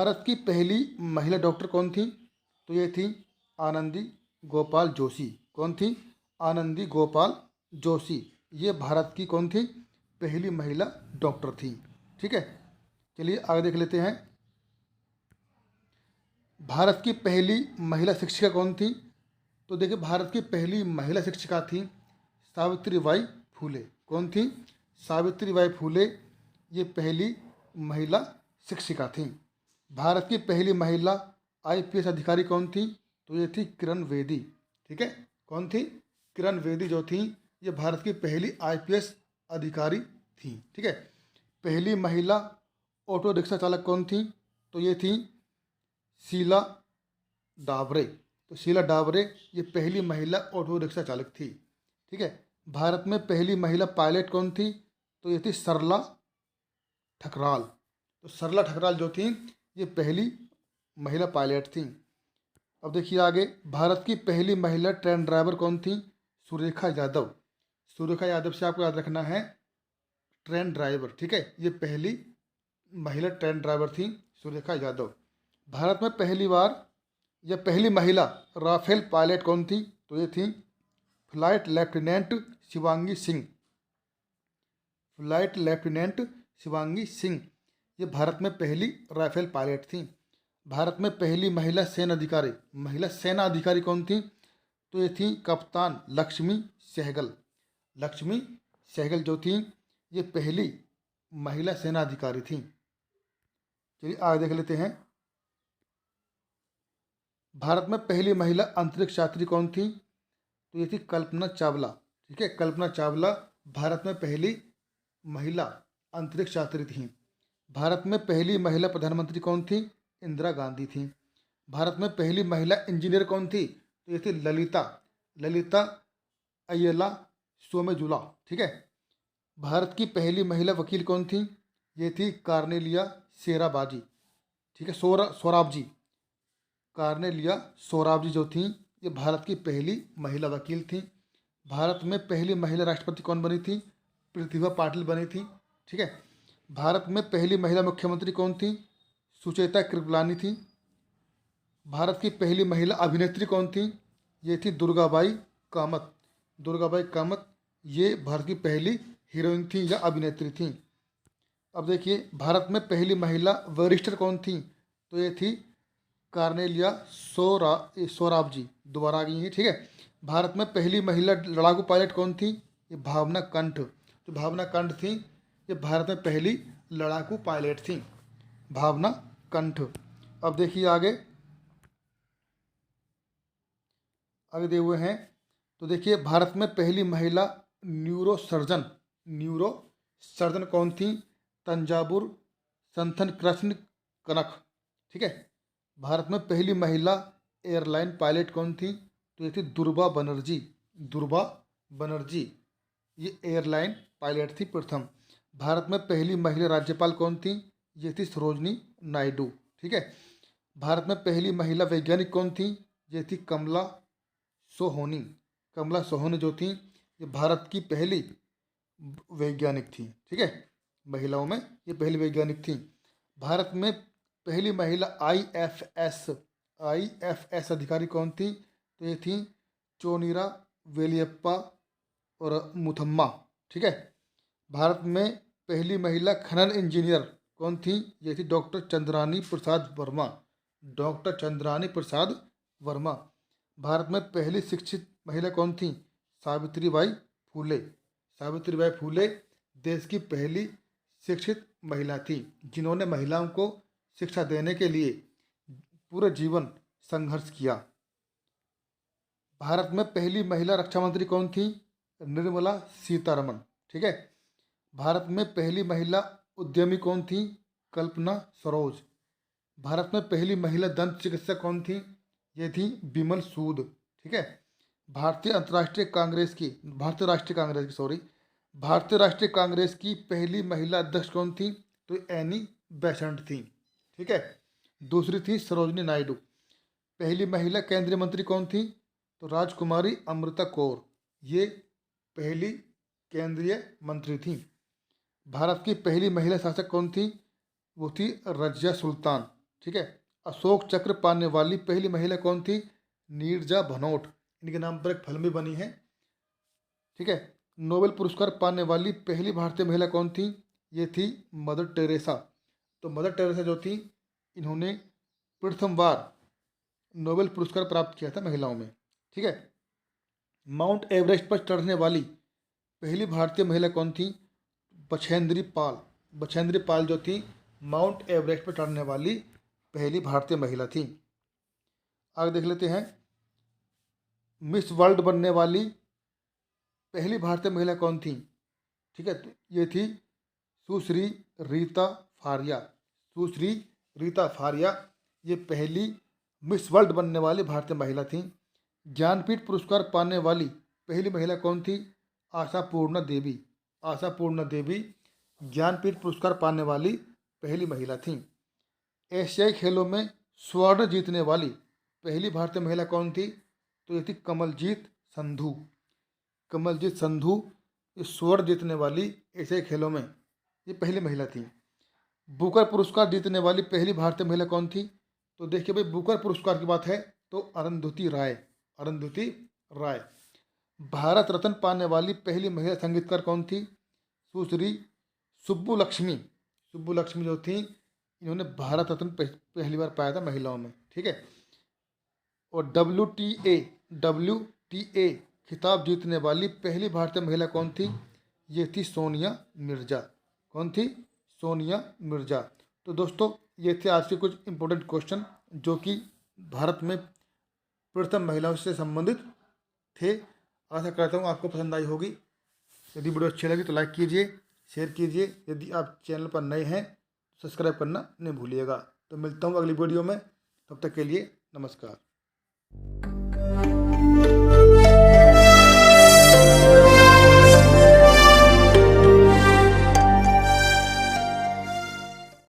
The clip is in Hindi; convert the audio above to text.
भारत की पहली महिला डॉक्टर कौन थी? तो ये थी आनंदी गोपाल जोशी। कौन थी? आनंदी गोपाल जोशी। ये भारत की कौन थी? पहली महिला डॉक्टर थी। ठीक है, चलिए आगे देख लेते हैं। भारत की पहली महिला शिक्षिका कौन थी? तो देखिए, भारत की पहली महिला शिक्षिका थी सावित्रीबाई फूले। कौन थी? सावित्रीबाई फूले। ये पहली महिला शिक्षिका थी। भारत की पहली महिला आईपीएस अधिकारी कौन थी? तो ये थी किरण बेदी। ठीक है, कौन थी? किरण बेदी जो थी, ये भारत की पहली आईपीएस अधिकारी थी। ठीक है, पहली महिला ऑटो रिक्शा चालक कौन थी? तो ये थी शीला डाबरे। तो शीला डाबरे ये पहली महिला ऑटो रिक्शा चालक थी। ठीक है, भारत में पहली महिला पायलट कौन थी? तो ये थी सरला ठकराल। तो सरला ठकराल जो थी, ये पहली महिला पायलट थी। अब देखिए आगे, भारत की पहली महिला ट्रेन ड्राइवर कौन थी? सुरेखा यादव। सुरेखा यादव से आपको याद रखना है ट्रेन ड्राइवर। ठीक है, ये पहली महिला ट्रेन ड्राइवर थी सुरेखा यादव। भारत में पहली बार या पहली महिला राफेल पायलट कौन थी? तो ये थी flight lieutenant Shivangi Singh. Flight lieutenant Shivangi Singh ये भारत में पहली राफेल पायलट थी। भारत में पहली महिला सेना अधिकारी कौन थी? तो ये थी कप्तान लक्ष्मी सहगल। लक्ष्मी सहगल जो थी, ये पहली महिला सेना अधिकारी थी। चलिए आगे देख लेते हैं। भारत में पहली महिला अंतरिक्ष यात्री कौन थी? तो ये थी कल्पना चावला। ठीक है, कल्पना चावला भारत में पहली महिला अंतरिक्ष यात्री थी। भारत में पहली महिला प्रधानमंत्री कौन थी? इंदिरा गांधी थी। भारत में पहली महिला इंजीनियर कौन थी? तो ये थी ललिता अय्यला सोमेजुला। ठीक है, भारत की पहली महिला वकील कौन थी? ये थी कार्नेलिया शेराबाजी। ठीक है, सोराबजी। कार्नेलिया सोराबजी जो थी, ये भारत की पहली महिला वकील थी। भारत में पहली महिला राष्ट्रपति कौन बनी थी? प्रतिभा पाटिल बनी थी। ठीक है, भारत में पहली महिला मुख्यमंत्री कौन थी? सुचेता कृपलानी थी। भारत की पहली महिला अभिनेत्री कौन थी? ये थी दुर्गाबाई कामत। दुर्गाबाई कामत ये भारत की पहली हीरोइन थी या अभिनेत्री थी। अब देखिए, भारत में पहली महिला वरिष्ठर कौन थी? तो ये थी कार्नेलिया सोराबजी। दोबारा आ गई है। ठीक है, भारत में पहली महिला लड़ाकू पायलट कौन थी? ये भावना कंठ। जो भावना कंठ थी, ये भारत में पहली लड़ाकू पायलट थी, भावना कंठ। अब देखिए आगे दिए हुए हैं। तो देखिए, भारत में पहली महिला न्यूरो सर्जन कौन थी? तंजावुर संथन कृष्ण कनक। ठीक है, भारत में पहली महिला एयरलाइन पायलट कौन थी? तो ये थी दुर्बा बनर्जी। दुर्बा बनर्जी ये एयरलाइन पायलट थी प्रथम। भारत में पहली महिला राज्यपाल कौन थी? ये थी सरोजनी नायडू। ठीक है, भारत में पहली महिला वैज्ञानिक कौन थी? ये थी कमला सोहोनी। कमला सोहोनी जो थी, ये भारत की पहली वैज्ञानिक थी। ठीक है, महिलाओं में ये पहली वैज्ञानिक थी। भारत में पहली महिला आईएफएस अधिकारी कौन थी? तो ये थी चोनीरा वेलियप्पा और मुथम्मा। ठीक है, भारत में पहली महिला खनन इंजीनियर कौन थी? ये थी डॉक्टर चंद्रानी प्रसाद वर्मा। डॉक्टर चंद्रानी प्रसाद वर्मा। भारत में पहली शिक्षित महिला कौन थी? सावित्रीबाई फूले। सावित्रीबाई फूले देश की पहली शिक्षित महिला थी, जिन्होंने महिलाओं को शिक्षा देने के लिए पूरे जीवन संघर्ष किया। भारत में पहली महिला रक्षा मंत्री कौन थी? निर्मला सीतारमण। ठीक है, भारत में पहली महिला उद्यमी कौन थी? कल्पना सरोज। भारत में पहली महिला दंत चिकित्सक कौन थी? ये थी बिमल सूद। ठीक है, भारतीय राष्ट्रीय कांग्रेस की पहली महिला अध्यक्ष कौन थी? तो एनी बेसेंट थी। ठीक है, दूसरी थी सरोजनी नायडू। पहली महिला केंद्रीय मंत्री कौन थी? तो राजकुमारी अमृता कौर। ये पहली केंद्रीय मंत्री थी। भारत की पहली महिला शासक कौन थी? वो थी रजिया सुल्तान। ठीक है। अशोक चक्र पाने वाली पहली महिला कौन थी? नीरजा भनोट, इनके नाम पर एक फिल्म भी बनी है। ठीक है। नोबेल पुरस्कार पाने वाली पहली भारतीय महिला कौन थी? ये थी मदर टेरेसा। तो मदर टेरेसा जो थी, इन्होंने प्रथम बार नोबेल पुरस्कार प्राप्त किया था महिलाओं में। ठीक है। माउंट एवरेस्ट पर चढ़ने वाली पहली भारतीय महिला कौन थी? बछेंद्री पाल। बछेंद्री पाल जो थी, माउंट एवरेस्ट पर चढ़ने वाली पहली भारतीय महिला थी। आगे देख लेते हैं, मिस वर्ल्ड बनने वाली पहली भारतीय महिला कौन थी? ठीक है, तो ये थी सुश्री रीता फारिया। सुश्री रीता फारिया ये पहली मिस वर्ल्ड बनने वाली भारतीय महिला थी। ज्ञानपीठ पुरस्कार पाने वाली पहली महिला कौन थी? आशापूर्णा देवी। आशापूर्णा देवी ज्ञानपीठ पुरस्कार पाने वाली पहली महिला थी। एशियाई खेलों में स्वर्ण जीतने वाली पहली भारतीय महिला कौन थी? तो ये थी कमलजीत संधू। कमलजीत संधू इस स्वर्ण जीतने वाली एशियाई खेलों में ये पहली महिला थी। बुकर पुरस्कार जीतने वाली पहली भारतीय महिला कौन थी? तो देखिए भाई, बुकर पुरस्कार की बात है तो अरुंधति राय। अरुंधति राय। भारत रत्न पाने वाली पहली महिला संगीतकार कौन थी? सुश्री सुब्बुलक्ष्मी। सुब्बुलक्ष्मी जो थी, इन्होंने भारत रत्न पहली बार पाया था महिलाओं में। ठीक है। और WTA खिताब जीतने वाली पहली भारतीय महिला कौन थी? ये थी सोनिया मिर्जा। कौन थी? सोनिया मिर्जा। तो दोस्तों, ये थे आज के कुछ इंपॉर्टेंट क्वेश्चन जो कि भारत में प्रथम महिलाओं से संबंधित थे। आशा करता हूँ आपको पसंद आई होगी। यदि वीडियो अच्छी लगी तो लाइक कीजिए, शेयर कीजिए। यदि आप चैनल पर नए हैं सब्सक्राइब करना नहीं भूलिएगा। तो मिलता हूँ अगली वीडियो में, तब तक के लिए नमस्कार।